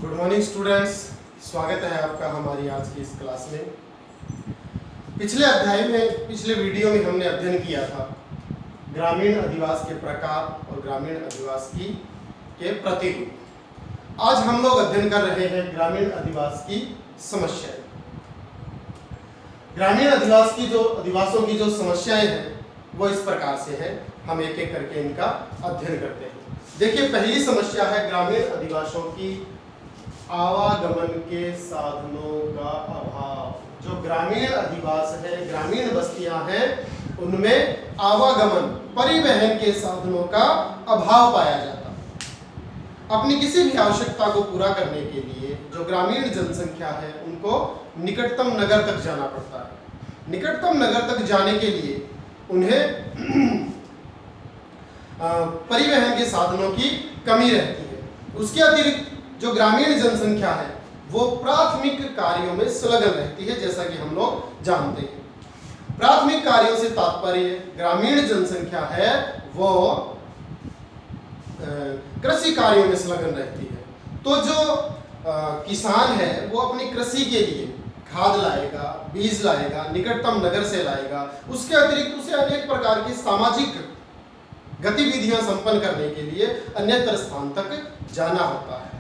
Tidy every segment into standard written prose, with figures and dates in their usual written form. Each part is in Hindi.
गुड मॉर्निंग स्टूडेंट्स, स्वागत है आपका हमारी आज की इस क्लास में। पिछले वीडियो में हमने अध्ययन किया था ग्रामीण अधिवास के प्रकार और ग्रामीण अधिवास के प्रतिरूप। आज हम लोग अध्ययन कर रहे हैं ग्रामीण अधिवास की समस्याएं। ग्रामीण अधिवासों की जो समस्याएं हैं वो इस प्रकार से है, हम एक एक करके इनका अध्ययन करते हैं। देखिए, पहली समस्या है ग्रामीण अधिवासों की आवागमन के साधनों का अभाव। जो ग्रामीण अधिवास है, ग्रामीण बस्तियां हैं, उनमें आवागमन परिवहन के साधनों का अभाव पाया जाता है। अपनी किसी भी आवश्यकता को पूरा करने के लिए जो ग्रामीण जनसंख्या है उनको निकटतम नगर तक जाना पड़ता है। निकटतम नगर तक जाने के लिए उन्हें परिवहन के साधनों की कमी रहती है। उसके अतिरिक्त जो ग्रामीण जनसंख्या है वो प्राथमिक कार्यों में संलग्न रहती है, जैसा कि हम लोग जानते हैं। प्राथमिक कार्यों से तात्पर्य ग्रामीण जनसंख्या है वो कृषि कार्यों में संलग्न रहती है। तो जो किसान है वो अपनी कृषि के लिए खाद लाएगा, बीज लाएगा, निकटतम नगर से लाएगा। उसके अतिरिक्त उसे अनेक प्रकार की सामाजिक गतिविधियां संपन्न करने के लिए अन्यत्र स्थान तक जाना होता है,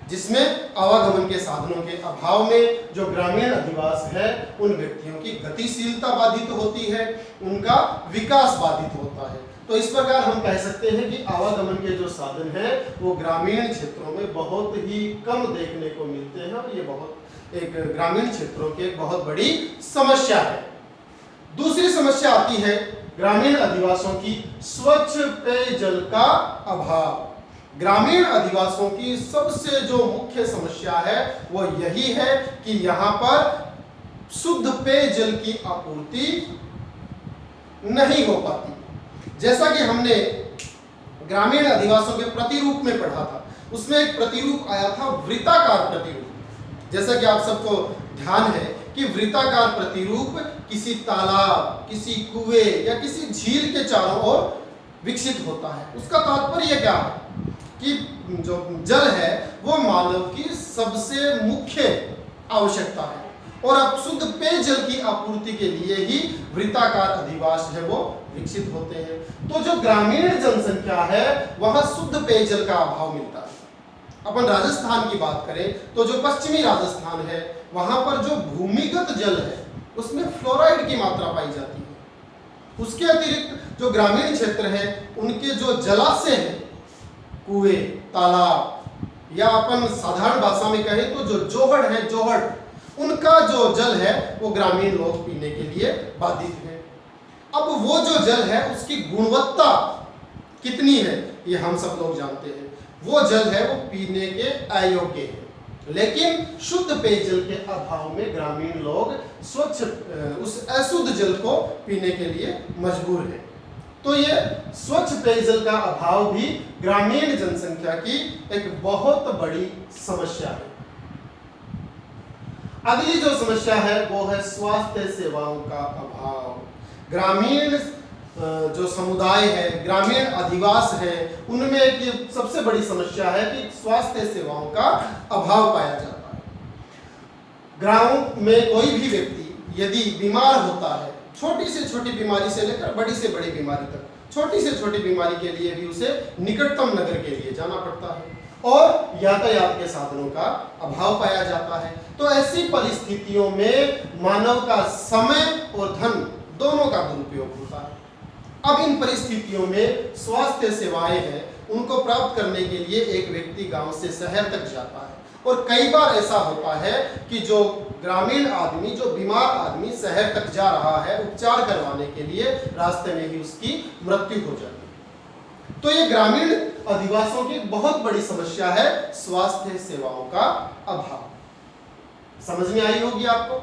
जिसमें आवागमन के साधनों के अभाव में जो ग्रामीण अधिवास है उन व्यक्तियों की गतिशीलता बाधित होती है, उनका विकास बाधित होता है। तो इस प्रकार हम कह सकते हैं कि आवागमन के जो साधन हैं वो ग्रामीण क्षेत्रों में बहुत ही कम देखने को मिलते हैं और ये एक ग्रामीण क्षेत्रों की एक बहुत बड़ी समस्या है। दूसरी समस्या आती है ग्रामीण अधिवासों की स्वच्छ पेयजल का अभाव। ग्रामीण अधिवासों की सबसे जो मुख्य समस्या है वो यही है कि यहाँ पर शुद्ध पेयजल की आपूर्ति नहीं हो पाती। जैसा कि हमने ग्रामीण अधिवासों के प्रतिरूप में पढ़ा था, उसमें एक प्रतिरूप आया था वृत्ताकार प्रतिरूप। जैसा कि आप सबको ध्यान है कि वृत्ताकार प्रतिरूप किसी तालाब, किसी कुएं या किसी झील के चारों ओर विकसित होता है। उसका तात्पर्य क्या है कि जो जल है वो मानव की सबसे मुख्य आवश्यकता है और अब शुद्ध पेयजल की आपूर्ति के लिए ही वृत्ताकार अधिवास है वो विकसित होते हैं। तो जो ग्रामीण जनसंख्या है वहां शुद्ध पेयजल का अभाव मिलता है। अपन राजस्थान की बात करें तो जो पश्चिमी राजस्थान है वहां पर जो भूमिगत जल है उसमें फ्लोराइड की मात्रा पाई जाती है। उसके अतिरिक्त जो ग्रामीण क्षेत्र है उनके जो जलाशय हैं, कुएं, तालाब या अपन साधारण भाषा में कहें तो जो जोहड़ है, उनका जो जल है वो ग्रामीण लोग पीने के लिए बाधित है। अब वो जो जल है उसकी गुणवत्ता कितनी है ये हम सब लोग जानते हैं। वो जल है वो पीने के अयोग्य है, लेकिन शुद्ध पेयजल के अभाव में ग्रामीण लोग उस अशुद्ध जल को पीने के लिए मजबूर है। तो ये स्वच्छ पेयजल का अभाव भी ग्रामीण जनसंख्या की एक बहुत बड़ी समस्या है। अगली जो समस्या है वो है स्वास्थ्य सेवाओं का अभाव। ग्रामीण जो समुदाय है, ग्रामीण अधिवास है, उनमें एक सबसे बड़ी समस्या है कि स्वास्थ्य सेवाओं का अभाव पाया जाता है। गांव में कोई भी व्यक्ति यदि बीमार होता है, छोटी से छोटी बीमारी से लेकर बड़ी से बड़ी बीमारी तक, छोटी से छोटी बीमारी के लिए भी उसे निकटतम नगर के लिए जाना पड़ता है और यातायात के साधनों का अभाव पाया जाता है। तो ऐसी परिस्थितियों में मानव का समय और धन दोनों का दुरुपयोग होता है। अब इन परिस्थितियों में स्वास्थ्य सेवाएं हैं उनको प्राप्त करने के लिए एक व्यक्ति गांव से शहर तक जाता है और कई बार ऐसा होता है कि जो ग्रामीण आदमी, जो बीमार आदमी शहर तक जा रहा है उपचार करवाने के लिए, रास्ते में ही उसकी मृत्यु हो जाती है। तो ये ग्रामीण अधिवासों की बहुत बड़ी समस्या है स्वास्थ्य सेवाओं का अभाव। समझ में आई होगी आपको।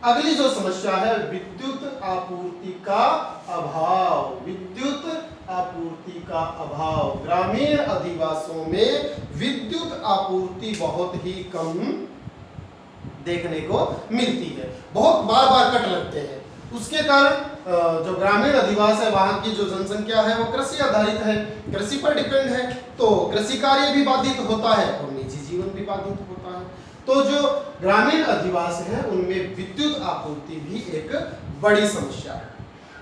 अगली जो समस्या है विद्युत आपूर्ति का अभाव। विद्युत आपूर्ति का अभाव, ग्रामीण अधिवासों में विद्युत आपूर्ति बहुत ही कम देखने को मिलती है। बहुत बार कट लगते हैं। उसके कारण जो ग्रामीण अधिवास है वहां की जो जनसंख्या है वो कृषि आधारित है, कृषि पर डिपेंड है, तो कृषि कार्य भी बाधित होता है और निजी जीवन भी बाधित होता है। तो जो ग्रामीण अधिवास है उनमें विद्युत आपूर्ति भी एक बड़ी समस्या है।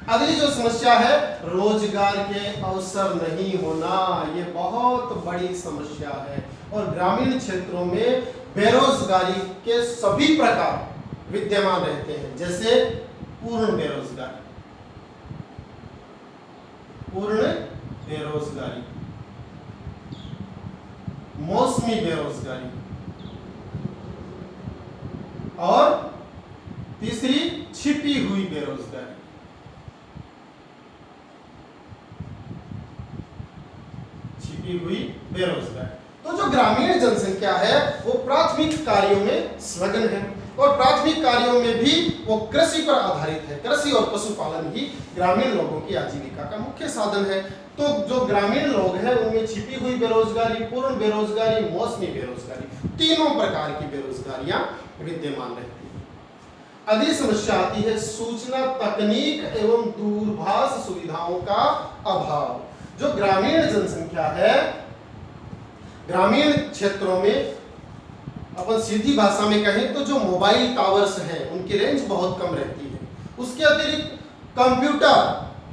अगली जो समस्या है रोजगार के अवसर नहीं होना, ये बहुत बड़ी समस्या है और ग्रामीण क्षेत्रों में बेरोजगारी के सभी प्रकार विद्यमान रहते हैं, जैसे पूर्ण बेरोजगारी, मौसमी बेरोजगारी और तीसरी छिपी हुई बेरोजगारी। तो जो ग्रामीण जनसंख्या है वो प्राथमिक कार्यों में संलग्न है और प्राथमिक कार्यों में भी वो कृषि पर आधारित है। कृषि और पशुपालन ही ग्रामीण लोगों की आजीविका का मुख्य साधन है। तो जो ग्रामीण लोग हैं उनमें छिपी हुई बेरोजगारी, पूर्ण बेरोजगारी, मौसमी बेरोजगारी, तीनों प्रकार की बेरोजगारियां विद्यमान रहती हैं। अगली समस्या आती है सूचना तकनीक एवं दूरभाष सुविधाओं का अभाव। जो ग्रामीण जनसंख्या है, ग्रामीण क्षेत्रों में अपन सीधी भाषा में कहें तो जो मोबाइल टावर्स हैं उनकी रेंज बहुत कम रहती है। उसके अतिरिक्त कंप्यूटर,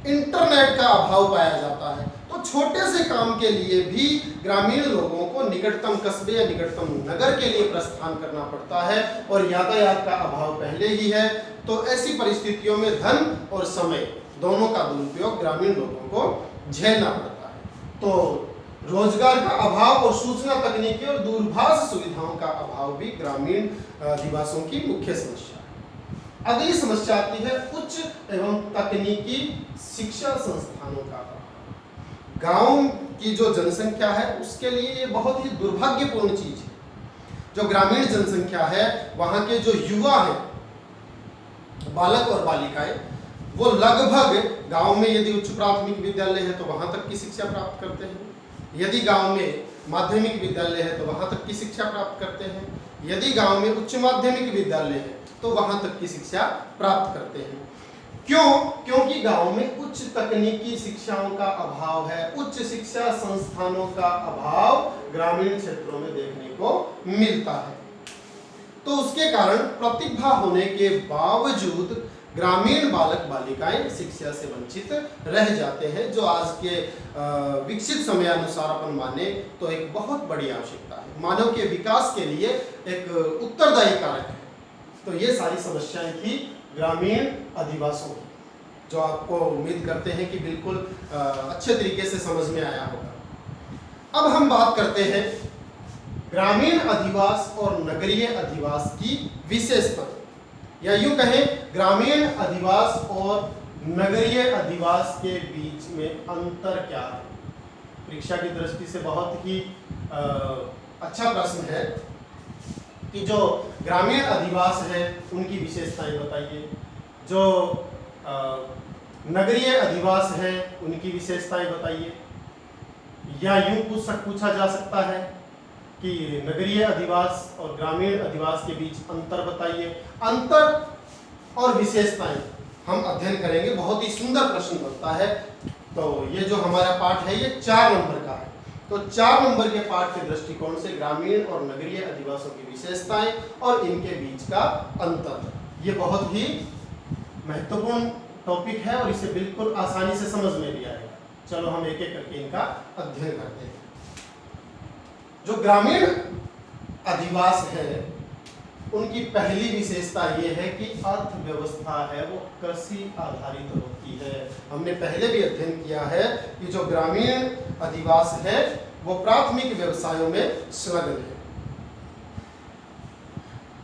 इंटरनेट का अभाव पाया जाता है। तो छोटे से काम के लिए भी ग्रामीण लोगों को निकटतम कस्बे या निकटतम नगर के लिए प्रस्थान करना पड़ता है और यातायात का अभाव पहले ही है। तो ऐसी परिस्थितियों में धन और समय दोनों का दुरुपयोग ग्रामीण लोगों को झेलना पड़ता है। तो रोजगार का अभाव और सूचना तकनीकी और दूरभाष सुविधाओं का अभाव भी ग्रामीण अधिवासियों की मुख्य समस्या है। अगली समस्या आती है उच्च एवं तकनीकी शिक्षा संस्थानों का अभाव। गांव की जो जनसंख्या है उसके लिए ये बहुत ही दुर्भाग्यपूर्ण चीज है। जो ग्रामीण जनसंख्या है वहां के जो युवा हैं, बालक और बालिकाएं, वो लगभग गांव में यदि उच्च प्राथमिक विद्यालय है तो वहां तक की शिक्षा प्राप्त करते हैं, यदि गांव में माध्यमिक विद्यालय है तो वहां तक की शिक्षा प्राप्त करते हैं, यदि गांव में उच्च माध्यमिक विद्यालय है तो वहां तक की शिक्षा प्राप्त करते हैं। क्यों? क्योंकि गांव में उच्च तकनीकी शिक्षाओं का अभाव है, उच्च शिक्षा संस्थानों का अभाव ग्रामीण क्षेत्रों में देखने को मिलता है। तो उसके कारण प्रतिभा होने के बावजूद ग्रामीण बालक बालिकाएं शिक्षा से वंचित रह जाते हैं, जो आज के विकसित समयानुसार अपन माने तो एक बहुत बड़ी आवश्यकता है, मानव के विकास के लिए एक उत्तरदायी कारक है। तो ये सारी समस्याएं थी ग्रामीण अधिवासों की, जो आपको उम्मीद करते हैं कि बिल्कुल अच्छे तरीके से समझ में आया होगा। अब हम बात करते हैं ग्रामीण अधिवास और नगरीय अधिवास की विशेषता, या यूं कहें ग्रामीण अधिवास और नगरीय अधिवास के बीच में अंतर क्या है। परीक्षा की दृष्टि से बहुत ही अच्छा प्रश्न है कि जो ग्रामीण अधिवास है उनकी विशेषताएं बताइए, जो नगरीय अधिवास है उनकी विशेषताएं बताइए। या यूं पूछा जा सकता है कि नगरीय अधिवास और ग्रामीण अधिवास के बीच अंतर बताइए। अंतर और विशेषताएं हम अध्ययन करेंगे, बहुत ही सुंदर प्रश्न बनता है। तो ये जो हमारा पाठ है ये 4 नंबर का है। तो 4 नंबर के पाठ के दृष्टिकोण से ग्रामीण और नगरीय अधिवासों की विशेषताएं और इनके बीच का अंतर, ये बहुत ही महत्वपूर्ण टॉपिक है और इसे बिल्कुल आसानी से समझ में भी आएगा। चलो हम एक एक करके इनका अध्ययन करते हैं। जो ग्रामीण अधिवास है उनकी पहली विशेषता ये है कि अर्थव्यवस्था है वो कृषि आधारित होती है। हमने पहले भी अध्ययन किया है कि जो ग्रामीण अधिवास है वो प्राथमिक व्यवसायों में संलग्न है,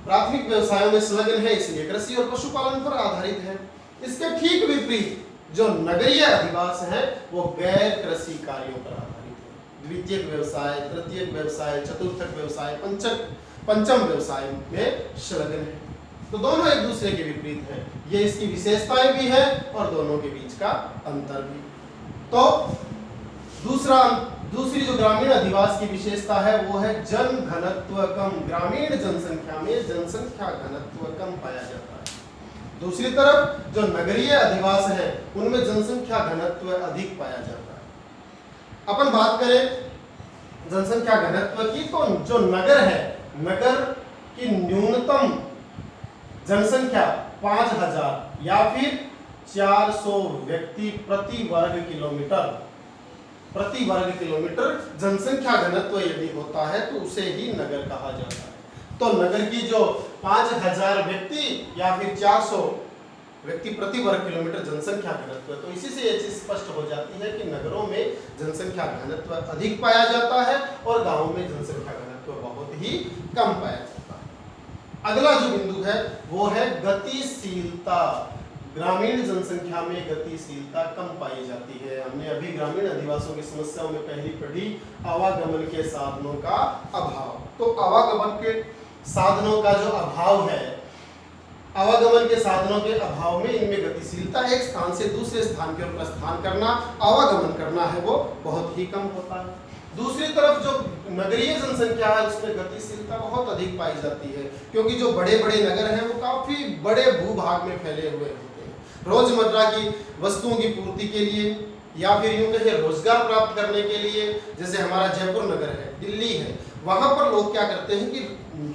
प्राथमिक व्यवसायों में संलग्न है, इसलिए कृषि और पशुपालन पर आधारित है। इसके ठीक विपरीत जो नगरीय अधिवास है वो गैर कृषि कार्यों पर आधारित है, द्वितीयक व्यवसाय, तृतीयक व्यवसाय, चतुर्थक व्यवसाय, पंचम व्यवसाय में संलग्न है। तो दोनों एक दूसरे के विपरीत है, ये इसकी विशेषताएं भी है और दोनों के बीच का अंतर भी। तो दूसरी जो ग्रामीण अधिवास की विशेषता है वो है जन घनत्व कम। ग्रामीण जनसंख्या में जनसंख्या घनत्व कम पाया जाता है। दूसरी तरफ जो नगरीय अधिवास है उनमें जनसंख्या घनत्व अधिक पाया जाता है। अपन बात करें जनसंख्या घनत्व की, तो जो नगर है नगर की न्यूनतम जनसंख्या 5000 या फिर 400 व्यक्ति प्रति वर्ग किलोमीटर जनसंख्या घनत्व यदि होता है तो उसे ही नगर कहा जाता है। तो नगर की जो 5000 व्यक्ति या फिर 400 व्यक्ति प्रति वर्ग किलोमीटर जनसंख्या घनत्व, तो इसी से ये चीज स्पष्ट हो जाती है कि नगरों में जनसंख्या घनत्व अधिक पाया जाता है और गांवों में जनसंख्या घनत्व बहुत ही कम पाया जाता है। अगला जो बिंदु है वो है गतिशीलता। ग्रामीण जनसंख्या में गतिशीलता कम पाई जाती है। हमने अभी ग्रामीण अधिवासियों की समस्याओं में पहली पढ़ी आवागमन के साधनों का अभाव। तो आवागमन के साधनों का जो अभाव है, आवागमन के साधनों के अभाव में इनमें गतिशीलता, एक स्थान से दूसरे स्थान की ओर प्रस्थान करना, आवागमन करना है वो बहुत ही कम होता है। दूसरी तरफ जो नगरीय जनसंख्या है उसमें गतिशीलता बहुत अधिक पाई जाती है, क्योंकि जो बड़े बड़े नगर हैं वो काफी बड़े भूभाग में फैले हुए होते हैं। रोजमर्रा की वस्तुओं की पूर्ति के लिए या फिर यूं कहिए रोजगार प्राप्त करने के लिए, जैसे हमारा जयपुर नगर है, दिल्ली है, वहां पर लोग क्या करते हैं कि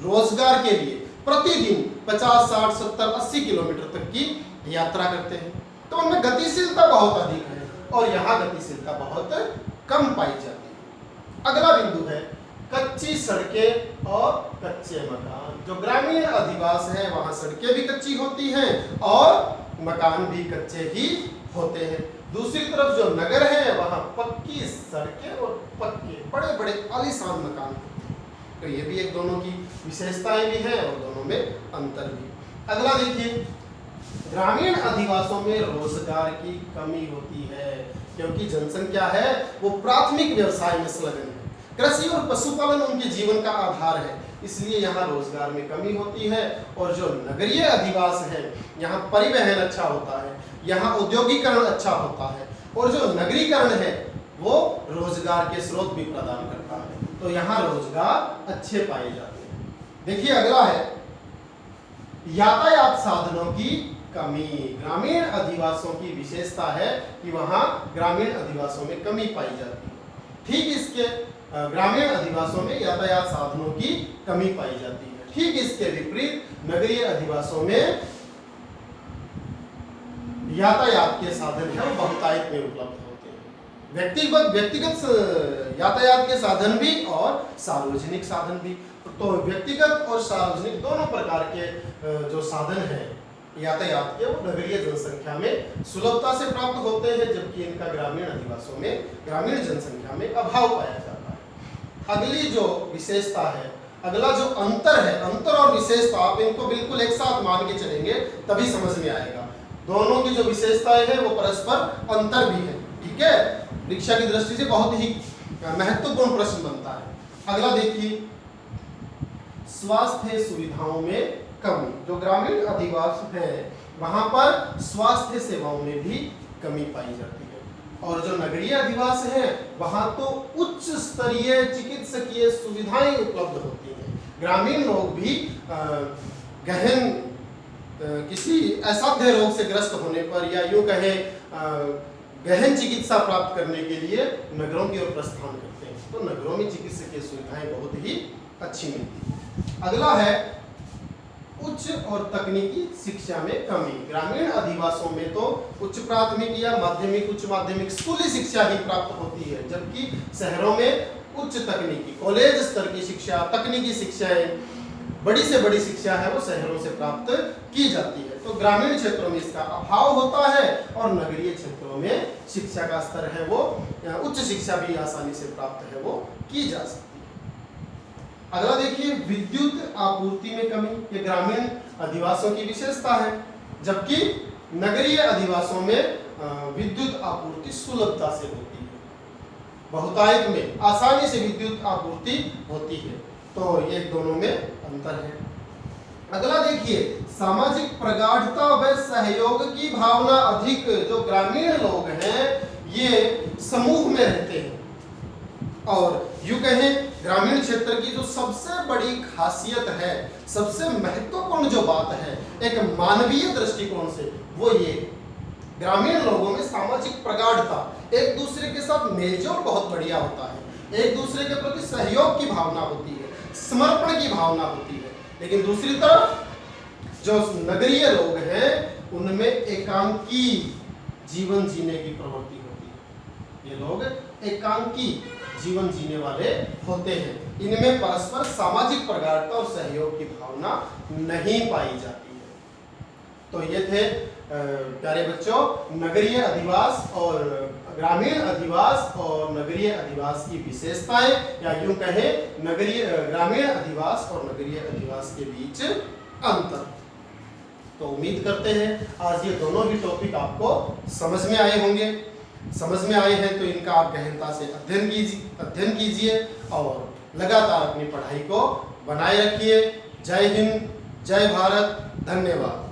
रोजगार के लिए प्रतिदिन 50, 60, 70, 80 किलोमीटर तक की यात्रा करते हैं। तो उनमें गतिशीलता बहुत अधिक है और यहाँ गतिशीलता बहुत कम पाई जाती है। अगला बिंदु है कच्ची सड़कें और कच्चे मकान। जो ग्रामीण अधिवास है वहाँ सड़कें भी कच्ची होती हैं और मकान भी कच्चे ही होते हैं। दूसरी तरफ जो नगर है वहाँ पक्की सड़कें और पक्के बड़े बड़े आलीशान मकान होते हैं। तो ये भी एक दोनों की विशेषताएं भी हैं और दोनों में अंतर भी। अगला देखिए, ग्रामीण अधिवासों में रोजगार की कमी होती है, क्योंकि जनसंख्या है वो प्राथमिक व्यवसाय में संलग्न है। कृषि और पशुपालन उनके जीवन का आधार है, इसलिए यहाँ रोजगार में कमी होती है। और जो नगरीय अधिवास है यहाँ परिवहन अच्छा होता है, यहाँ औद्योगिकरण अच्छा होता है और जो नगरीकरण है वो रोजगार के स्रोत भी प्रदान करता है। तो यहाँ रोजगार अच्छे पाए जाते हैं। देखिए अगला है यातायात साधनों की कमी। ग्रामीण अधिवासों की विशेषता है कि वहाँ ग्रामीण अधिवासों में कमी पाई जाती है। ठीक इसके ग्रामीण अधिवासों में यातायात साधनों की कमी पाई जाती है। ठीक इसके विपरीत नगरीय अधिवासों में यातायात के साधन है वो बहुतायत में उपलब्ध होते हैं। व्यक्तिगत यातायात के साधन भी और सार्वजनिक साधन भी। तो व्यक्तिगत और सार्वजनिक दोनों प्रकार के जो साधन हैं यातायात के वो नगरीय जनसंख्या में सुलभता से प्राप्त होते हैं, जबकि इनका ग्रामीण अधिवासों में ग्रामीण जनसंख्या में अभाव पाया जाता है। अगली जो विशेषता है, अगला जो अंतर है, अंतर और विशेषता आप इनको बिल्कुल एक साथ मान के चलेंगे तभी समझ में आएगा। दोनों की जो विशेषताएं हैं वो परस्पर अंतर भी है। ठीक है, परीक्षा की दृष्टि से बहुत ही महत्वपूर्ण प्रश्न बनता है। अगला देखिए, स्वास्थ्य सुविधाओं में कमी। जो ग्रामीण अधिवास है वहां पर स्वास्थ्य सेवाओं में भी कमी पाई जाती है और जो नगरीय अधिवास है वहां तो उच्च स्तरीय चिकित्सकीय सुविधाएं उपलब्ध होती हैं। ग्रामीण लोग भी गहन किसी असाध्य रोग से ग्रस्त होने पर या यूं कहे गहन चिकित्सा प्राप्त करने के लिए नगरों की ओर प्रस्थान करते हैं। तो नगरों में चिकित्सकीय सुविधाएं बहुत ही अच्छी मिलती है। अगला है उच्च और तकनीकी शिक्षा में कमी। ग्रामीण अधिवासों में तो उच्च प्राथमिक या माध्यमिक, उच्च माध्यमिक स्कूली शिक्षा ही प्राप्त होती है, जबकि शहरों में उच्च तकनीकी कॉलेज स्तर की शिक्षा, तकनीकी शिक्षाएं, बड़ी से बड़ी शिक्षा है वो शहरों से प्राप्त की जाती है। तो ग्रामीण क्षेत्रों में इसका अभाव होता है और नगरीय क्षेत्रों में शिक्षा का स्तर है वो उच्च शिक्षा भी आसानी से प्राप्त है वो की जा सकती है। अगला देखिए, विद्युत आपूर्ति में कमी। ये ग्रामीण अधिवासों की विशेषता है, जबकि नगरीय अधिवासों में विद्युत आपूर्ति सुलभता से होती है। बहुतायत में आसानी से विद्युत आपूर्ति होती है। तो ये दोनों में अंतर है। अगला देखिए, सामाजिक प्रगाढ़ता व सहयोग की भावना अधिक। जो ग्रामीण लोग हैं ये समूह में रहते हैं और यूं कहें ग्रामीण क्षेत्र की जो सबसे बड़ी खासियत है, सबसे महत्वपूर्ण जो बात है एक मानवीय दृष्टिकोण से, वो ये ग्रामीण लोगों में सामाजिक प्रगाढ़ता, एक दूसरे के साथ मेलजोल बहुत बढ़िया होता है, एक दूसरे के प्रति सहयोग की भावना होती है, समर्पण की भावना होती है। लेकिन दूसरी तरफ जो नगरीय लोग हैं उनमें एकांकी जीवन जीने की प्रवृत्ति होती है। ये लोग एकांकी जीवन जीने वाले होते हैं। इनमें परस्पर सामाजिक प्रगाढ़ता और सहयोग की भावना नहीं पाई जाती है। तो ये थे प्यारे बच्चों नगरीय अधिवास और ग्रामीण अधिवास और नगरीय अधिवास की विशेषताएं, या यूं कहें नगरीय ग्रामीण अधिवास और नगरीय अधिवास के बीच अंतर। तो उम्मीद करते हैं आज ये दोनों ही टॉपिक आपको समझ में आए होंगे। समझ में आए हैं तो इनका आप गहनता से अध्ययन कीजिए और लगातार अपनी पढ़ाई को बनाए रखिए। जय हिंद, जय भारत, धन्यवाद।